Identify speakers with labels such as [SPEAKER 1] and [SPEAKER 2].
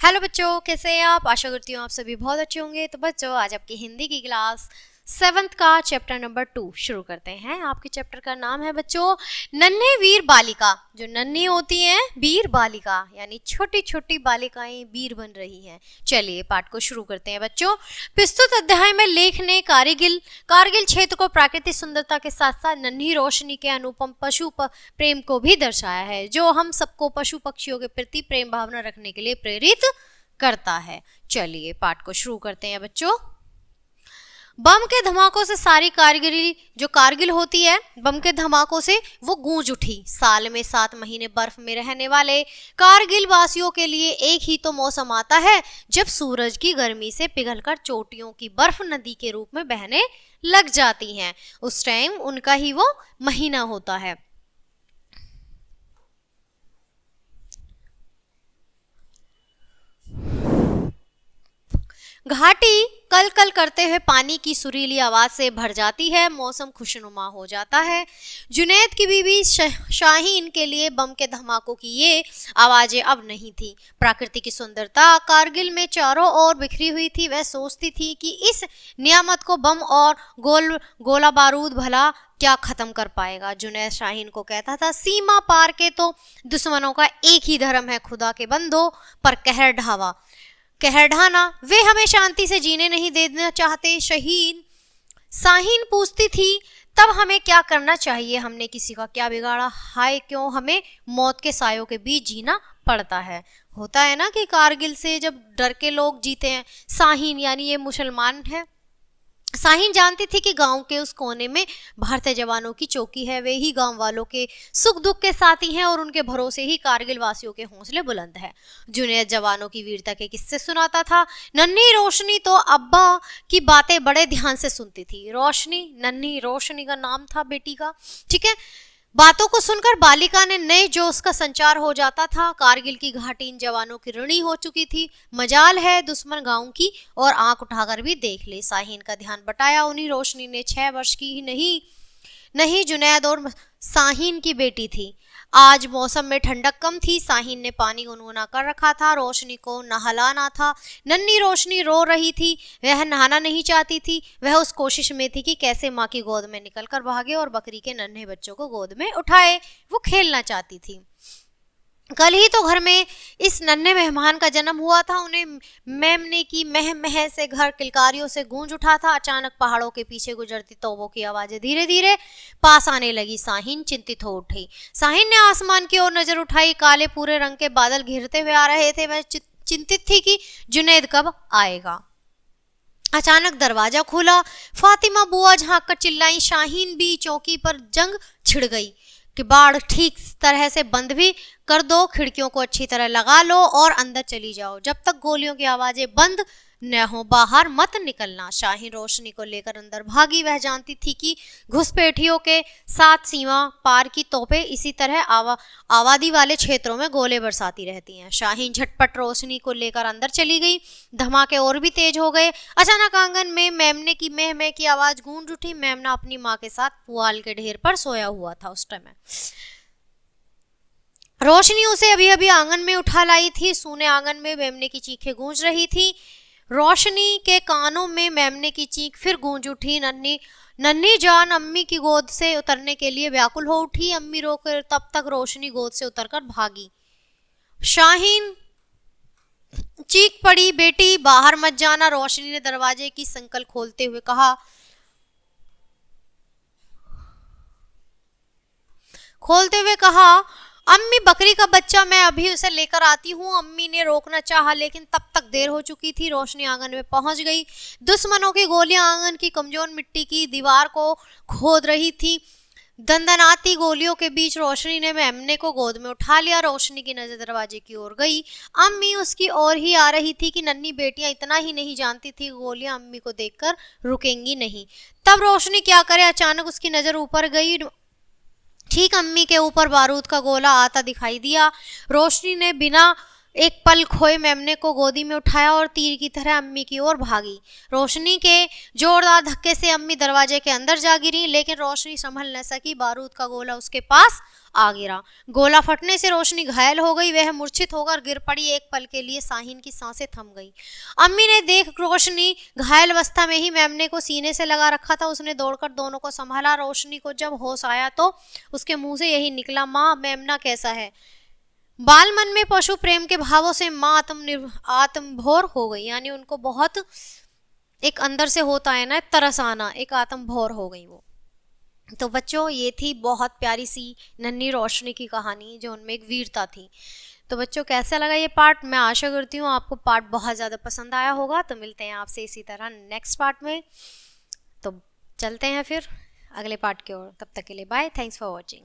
[SPEAKER 1] Hello बच्चों, कैसे हैं आप। आशा करती हूँ आप सभी बहुत अच्छे होंगे। तो बच्चों, आज आपकी हिंदी की क्लास 7th का चैप्टर नंबर 2 शुरू करते हैं। आपके चैप्टर का नाम है बच्चों नन्हे वीर बालिका। जो नन्ही होती हैं वीर बालिका, यानी छोटी छोटी बालिकाएं वीर बन रही हैं। चलिए पाठ को शुरू करते हैं बच्चों। प्रस्तुत अध्याय में लेख ने कारगिल क्षेत्र को प्राकृतिक सुंदरता के साथ साथ नन्ही रोशनी के अनुपम पशु प्रेम को भी दर्शाया है, जो हम सबको पशु पक्षियों के प्रति प्रेम भावना रखने के लिए प्रेरित करता है। चलिए पाठ को शुरू करते हैं बच्चों। बम के धमाकों से सारी कारगिल होती है, बम के धमाकों से वो गूंज उठी। साल में 7 महीने बर्फ में रहने वाले कारगिल वासियों के लिए एक ही तो मौसम आता है जब सूरज की गर्मी से पिघलकर चोटियों की बर्फ नदी के रूप में बहने लग जाती हैं। उस टाइम उनका ही वो महीना होता है। घाटी कल कल करते हुए पानी की सुरीली आवाज से भर जाती है। मौसम खुशनुमा हो जाता है। जुनैद की बीवी शाहीन के लिए बम के धमाकों की ये आवाजें अब नहीं थी। प्रकृति की सुंदरता कारगिल में चारों ओर बिखरी हुई थी। वह सोचती थी कि इस नियामत को बम और गोला बारूद भला क्या खत्म कर पाएगा। जुनैद शाहीन को कहता था, सीमा पार के तो दुश्मनों का एक ही धर्म है, खुदा के बंदो पर कहर ढाना। वे हमें शांति से जीने नहीं देना चाहते। शाहीन पूछती थी, तब हमें क्या करना चाहिए? हमने किसी का क्या बिगाड़ा? हाय, क्यों हमें मौत के सायों के बीच जीना पड़ता है। होता है ना कि कारगिल से जब डर के लोग जीते हैं। शाहीन यानी ये मुसलमान है। शाहीन जानती थी कि गांव के उस कोने में भारतीय जवानों की चौकी है। वे ही गांव वालों के सुख दुख के साथी हैं और उनके भरोसे ही कारगिल वासियों के हौसले बुलंद है। जुनैद जवानों की वीरता के किस्से सुनाता था। नन्ही रोशनी तो अब्बा की बातें बड़े ध्यान से सुनती थी। नन्ही रोशनी का नाम था बेटी का, ठीक है। बातों को सुनकर बालिका ने नए जोश का संचार हो जाता था। कारगिल की घाटी इन जवानों की ऋणी हो चुकी थी। मजाल है दुश्मन गांव की और आंख उठाकर भी देख ले। शाहीन का ध्यान बटाया उन्हीं रोशनी ने। 6 वर्ष की ही नहीं जुनैद और शाहीन की बेटी थी। आज मौसम में ठंडक कम थी। शाहीन ने पानी गुनगुना कर रखा था। रोशनी को नहलाना था। नन्ही रोशनी रो रही थी। वह नहाना नहीं चाहती थी। वह उस कोशिश में थी कि कैसे माँ की गोद में निकलकर भागे और बकरी के नन्हे बच्चों को गोद में उठाए। वो खेलना चाहती थी। कल ही तो घर में इस नन्हे मेहमान का जन्म हुआ था। उन्हें मेमने की मह से घर किलकारियों से गूंज उठा था। अचानक पहाड़ों के पीछे गुजरती तोपों की आवाजें धीरे धीरे पास आने लगी। शाहीन चिंतित हो उठी। शाहीन ने आसमान की ओर नजर उठाई। काले पूरे रंग के बादल घिरते हुए आ रहे थे। वह चिंतित थी कि जुनैद कब आएगा। अचानक दरवाजा खुला। फातिमा बुआ झांक कर चिल्लाई। शाहीन भी चौकी पर जंग छिड़ गई। किबाड़ ठीक तरह से बंद भी कर दो, खिड़कियों को अच्छी तरह लगा लो और अंदर चली जाओ। जब तक गोलियों की आवाजें बंद न हो बाहर मत निकलना। शाहीन रोशनी को लेकर अंदर भागी। वह जानती थी कि घुसपैठियों के साथ सीमा पार की तोपें इसी तरह आबादी वाले क्षेत्रों में गोले बरसाती रहती हैं। शाहीन झटपट रोशनी को लेकर अंदर चली गई। धमाके और भी तेज हो गए। अचानक आंगन में मेमने की मह की आवाज गूंज उठी। मेमना अपनी माँ के साथ पुआल के ढेर पर सोया हुआ था। उस टाइम रोशनी उसे अभी अभी आंगन में उठा लाई थी। सूने आंगन में मेमने की चीखें गूंज रही थी। रोशनी के कानों में मेमने की चीख फिर गूंज उठी। नन्ही जान अम्मी की गोद से उतरने के लिए व्याकुल हो उठी। अम्मी रोकर तब तक रोशनी गोद से उतरकर भागी। शाहीन चीख पड़ी, बेटी बाहर मत जाना। रोशनी ने दरवाजे की संकल खोलते हुए कहा, अम्मी बकरी का बच्चा, मैं अभी उसे लेकर आती हूँ। अम्मी ने रोकना चाहा लेकिन तब तक देर हो चुकी थी। रोशनी आंगन में पहुंच गई। दुश्मनों की गोलियां आंगन की कमजोर मिट्टी की दीवार को खोद रही थी। दंदनाती गोलियों के बीच रोशनी ने मेमने को गोद में उठा लिया। रोशनी की नजर दरवाजे की ओर गई। अम्मी उसकी ओर ही आ रही थी कि नन्ही बेटियां इतना ही नहीं जानती थी, गोलियां अम्मी को देखकर रुकेंगी नहीं। तब रोशनी क्या करे, अचानक उसकी नजर ऊपर गई। ठीक अम्मी के ऊपर बारूद का गोला आता दिखाई दिया। रोशनी ने बिना एक पल खोए मेमने को गोदी में उठाया और तीर की तरह अम्मी की ओर भागी। रोशनी के जोरदार धक्के से अम्मी दरवाजे के अंदर जा गिरी, लेकिन रोशनी संभल न सकी। बारूद का गोला उसके पास आ गिरा। गोला फटने से रोशनी घायल हो गई, वह मूर्छित होकर गिर पड़ी। एक पल के लिए शाहीन की सांसें थम गई। अम्मी ने देख रोशनी घायल अवस्था में ही मेमने को सीने से लगा रखा था। उसने दौड़कर दोनों को संभाला। रोशनी को जब होश आया तो उसके मुंह से यही निकला, माँ मेमना कैसा है। बाल मन में पशु प्रेम के भावों से माँ आत्मभोर हो गई, यानी उनको बहुत एक अंदर से होता है ना तरस आना, एक आत्मभोर हो गई वो। तो बच्चों ये थी बहुत प्यारी सी नन्ही रोशनी की कहानी, जो उनमें एक वीरता थी। तो बच्चों कैसा लगा ये पार्ट, मैं आशा करती हूँ आपको पार्ट बहुत ज़्यादा पसंद आया होगा। तो मिलते हैं आपसे इसी तरह नेक्स्ट पार्ट में। तो चलते हैं फिर अगले पार्ट की ओर, तब तक के लिए बाय, थैंक्स फॉर वॉचिंग।